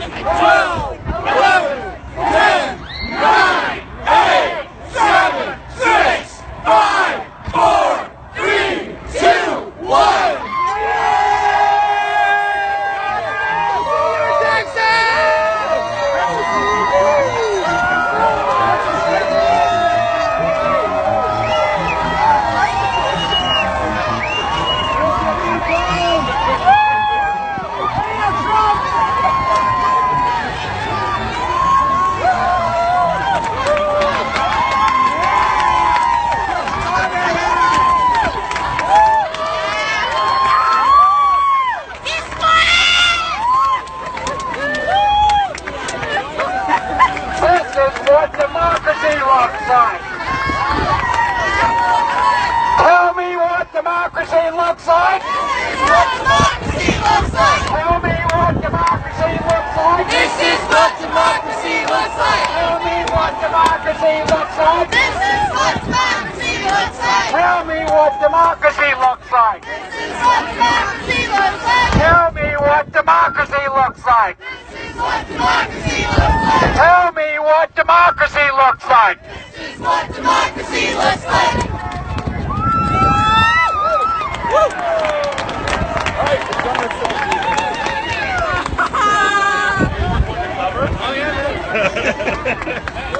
12, 11, 10, 9, 8, 7, 6, 5, 4, 3, 2, 1. What democracy looks like. Tell me what democracy looks like. Tell me what democracy looks like. This is what democracy looks like. Tell me what democracy looks like. This is what democracy looks like. Tell me what democracy looks like. This is what democracy looks like. Tell me what democracy looks like. This is what democracy looks like. Tell me what democracy looks like. This is what democracy looks like. Oh, yeah.